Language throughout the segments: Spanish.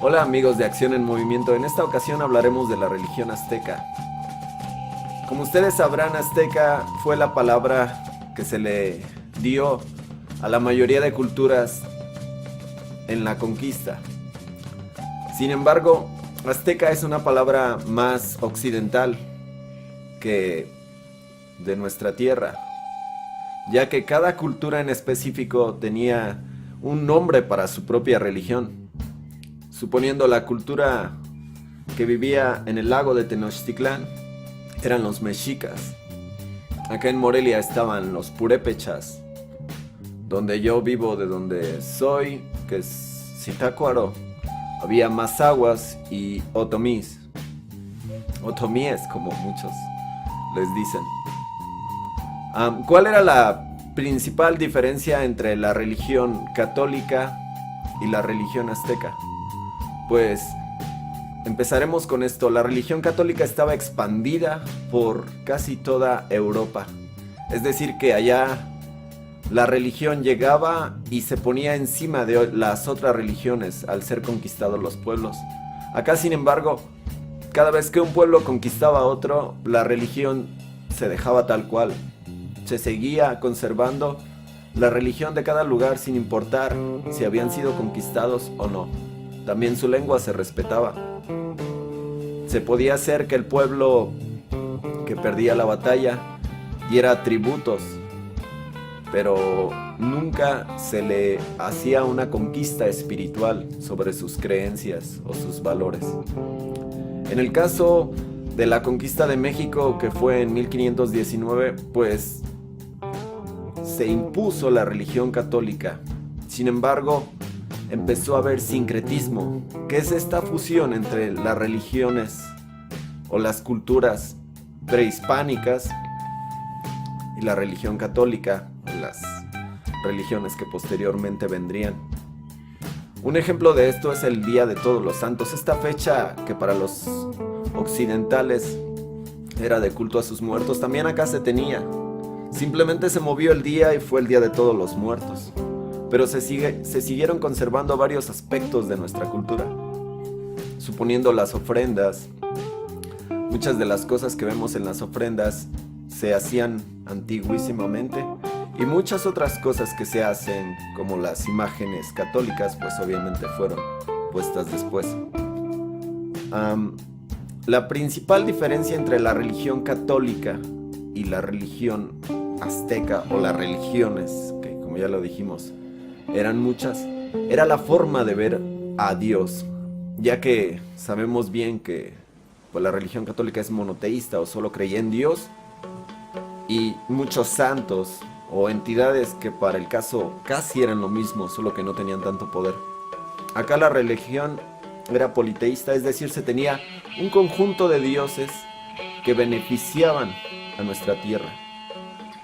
Hola amigos de Acción en Movimiento, en esta ocasión hablaremos de la religión azteca. Como ustedes sabrán, azteca fue la palabra que se le dio a la mayoría de culturas en la conquista. Sin embargo, azteca es una palabra más occidental que de nuestra tierra, ya que cada cultura en específico tenía un nombre para su propia religión. Suponiendo la cultura que vivía en el lago de Tenochtitlán, eran los mexicas. Acá en Morelia estaban los purépechas. Donde yo vivo, de donde soy, que es Zitácuaro, había mazahuas y otomís. Otomíes, como muchos les dicen. ¿Cuál era la principal diferencia entre la religión católica y la religión azteca? Pues empezaremos con esto. La religión católica estaba expandida por casi toda Europa. Es decir, que allá la religión llegaba y se ponía encima de las otras religiones al ser conquistados los pueblos. Acá, sin embargo, cada vez que un pueblo conquistaba a otro, la religión se dejaba tal cual. Se seguía conservando la religión de cada lugar sin importar si habían sido conquistados o no. También su lengua se respetaba. Se podía hacer que el pueblo que perdía la batalla diera tributos, pero nunca se le hacía una conquista espiritual sobre sus creencias o sus valores. En el caso de la conquista de México, que fue en 1519, pues se impuso la religión católica. Sin embargo, empezó a haber sincretismo, que es esta fusión entre las religiones o las culturas prehispánicas y la religión católica, las religiones que posteriormente vendrían. Un ejemplo de esto es el Día de Todos los Santos, esta fecha que para los occidentales era de culto a sus muertos, también acá se tenía. Simplemente se movió el día y fue el Día de Todos los Muertos. Pero se siguieron conservando varios aspectos de nuestra cultura, suponiendo las ofrendas. Muchas de las cosas que vemos en las ofrendas se hacían antiguísimamente, y muchas otras cosas que se hacen, como las imágenes católicas, pues obviamente fueron puestas después. La principal diferencia entre la religión católica y la religión azteca, o las religiones, que como ya lo dijimos, eran muchas, era la forma de ver a Dios, ya que sabemos bien que pues, la religión católica es monoteísta o solo creía en Dios, y muchos santos o entidades que para el caso casi eran lo mismo, solo que no tenían tanto poder. Acá la religión era politeísta, es decir, se tenía un conjunto de dioses que beneficiaban a nuestra tierra.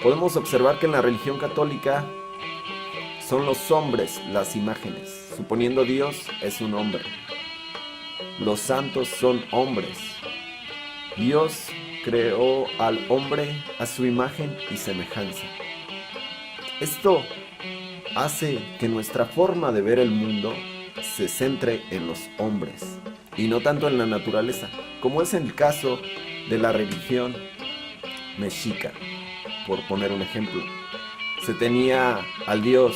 Podemos observar que en la religión católica son los hombres las imágenes, suponiendo Dios es un hombre. Los santos son hombres. Dios creó al hombre a su imagen y semejanza. Esto hace que nuestra forma de ver el mundo se centre en los hombres y no tanto en la naturaleza, como es el caso de la religión mexica, por poner un ejemplo. Se tenía al dios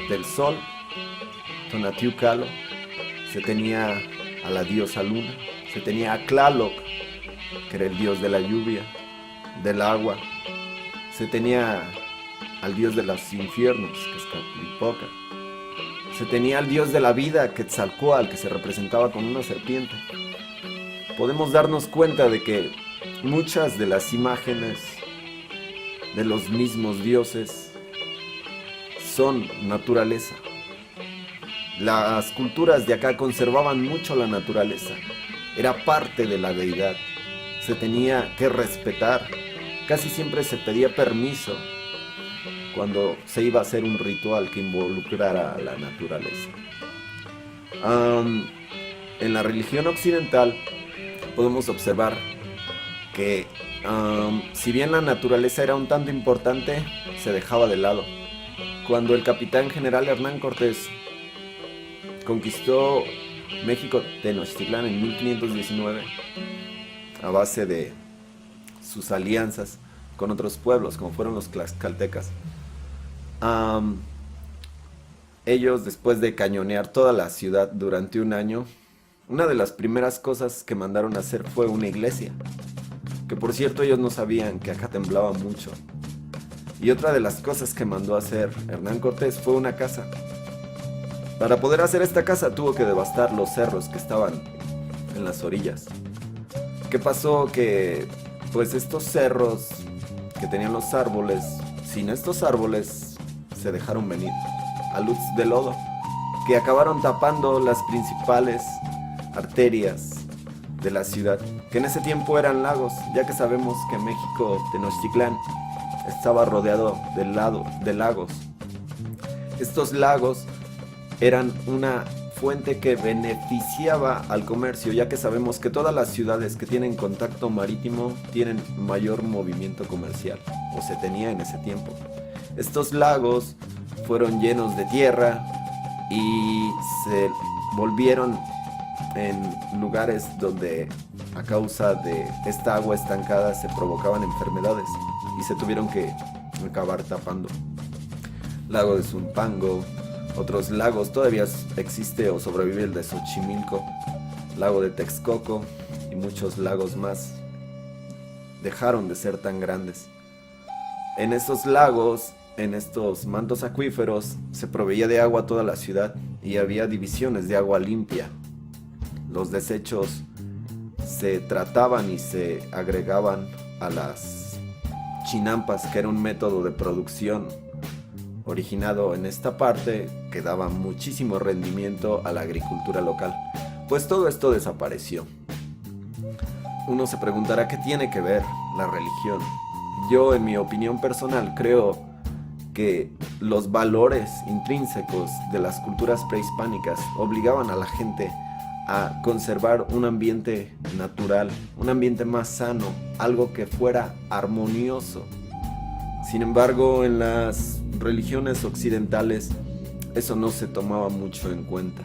del sol, Tonatiuh-Caló, se tenía a la diosa luna, se tenía a Tlaloc, que era el dios de la lluvia, del agua, se tenía al dios de los infiernos, que es Catlipoca, se tenía al dios de la vida, Quetzalcóatl, que se representaba con una serpiente. Podemos darnos cuenta de que muchas de las imágenes de los mismos dioses son naturaleza. Las culturas de acá conservaban mucho la naturaleza, era parte de la deidad, se tenía que respetar, casi siempre se pedía permiso cuando se iba a hacer un ritual que involucrara a la naturaleza. En la religión occidental podemos observar que si bien la naturaleza era un tanto importante, se dejaba de lado. Cuando el capitán general Hernán Cortés conquistó México Tenochtitlán en 1519 a base de sus alianzas con otros pueblos, como fueron los tlaxcaltecas. Ellos, después de cañonear toda la ciudad durante un año, una de las primeras cosas que mandaron a hacer fue una iglesia. Que por cierto ellos no sabían que acá temblaba mucho. Y otra de las cosas que mandó a hacer Hernán Cortés fue una casa. Para poder hacer esta casa tuvo que devastar los cerros que estaban en las orillas. ¿Qué pasó? Que pues estos cerros que tenían los árboles, sin estos árboles se dejaron venir a luz de lodo, que acabaron tapando las principales arterias de la ciudad, que en ese tiempo eran lagos, ya que sabemos que México Tenochtitlán estaba rodeado de lagos. Estos lagos eran una fuente que beneficiaba al comercio, ya que sabemos que todas las ciudades que tienen contacto marítimo tienen mayor movimiento comercial, o se tenía en ese tiempo. Estos lagos fueron llenos de tierra y se volvieron en lugares donde a causa de esta agua estancada se provocaban enfermedades y se tuvieron que acabar tapando. Lago de Zumpango, otros lagos, todavía existe o sobrevive el de Xochimilco, lago de Texcoco y muchos lagos más dejaron de ser tan grandes. En estos lagos, en estos mantos acuíferos, se proveía de agua a toda la ciudad y había divisiones de agua limpia. Los desechos se trataban y se agregaban a las chinampas, que era un método de producción originado en esta parte que daba muchísimo rendimiento a la agricultura local. Pues todo esto desapareció. Uno se preguntará qué tiene que ver la religión. Yo, en mi opinión personal, creo que los valores intrínsecos de las culturas prehispánicas obligaban a la gente a conservar un ambiente natural, un ambiente más sano, algo que fuera armonioso. Sin embargo, en las religiones occidentales eso no se tomaba mucho en cuenta.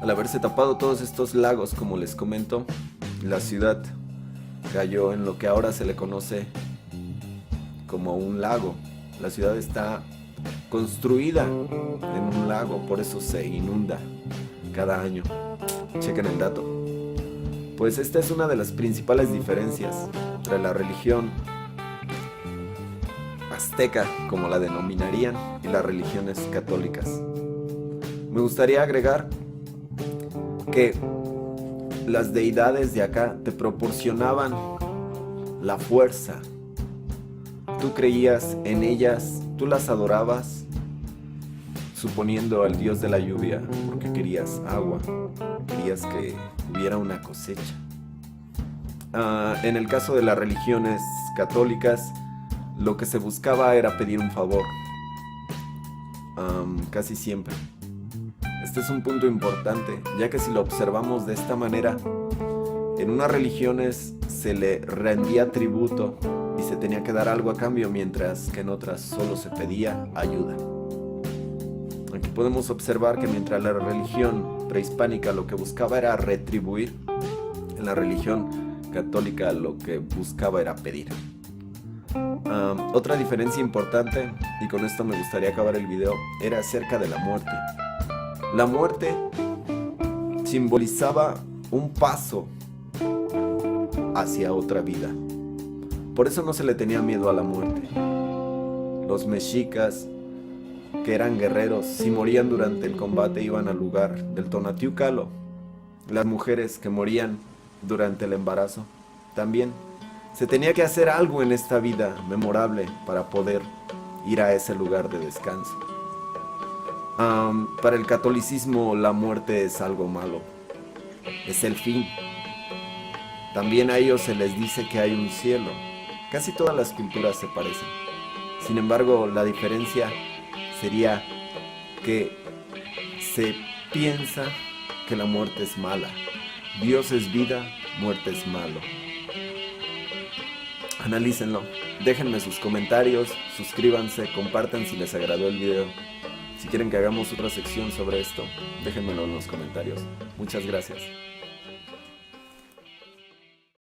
Al haberse tapado todos estos lagos, como les comento, la ciudad cayó en lo que ahora se le conoce como un lago. La ciudad está construida en un lago, por eso se inunda cada año. Chequen el dato. Pues esta es una de las principales diferencias entre la religión azteca, como la denominarían, y las religiones católicas. Me gustaría agregar que las deidades de acá te proporcionaban la fuerza. Tú creías en ellas, tú las adorabas, suponiendo al dios de la lluvia, porque querías agua, querías que hubiera una cosecha. En el caso de las religiones católicas, lo que se buscaba era pedir un favor, casi siempre. Este es un punto importante, ya que si lo observamos de esta manera, en unas religiones se le rendía tributo y se tenía que dar algo a cambio, mientras que en otras solo se pedía ayuda. Aquí podemos observar que mientras la religión prehispánica lo que buscaba era retribuir, en la religión católica lo que buscaba era pedir. Otra diferencia importante, y con esto me gustaría acabar el video, era acerca de la muerte. La muerte simbolizaba un paso hacia otra vida. Por eso no se le tenía miedo a la muerte. Los mexicas, que eran guerreros, si morían durante el combate iban al lugar del Tonatiuh-Caló. Las mujeres que morían durante el embarazo también. Se tenía que hacer algo en esta vida memorable para poder ir a ese lugar de descanso. Para el catolicismo la muerte es algo malo, es el fin. También a ellos se les dice que hay un cielo. Casi todas las culturas se parecen. Sin embargo, la diferencia sería que se piensa que la muerte es mala. Dios es vida, muerte es malo. Analícenlo, déjenme sus comentarios, suscríbanse, compartan si les agradó el video. Si quieren que hagamos otra sección sobre esto, déjenmelo en los comentarios. Muchas gracias.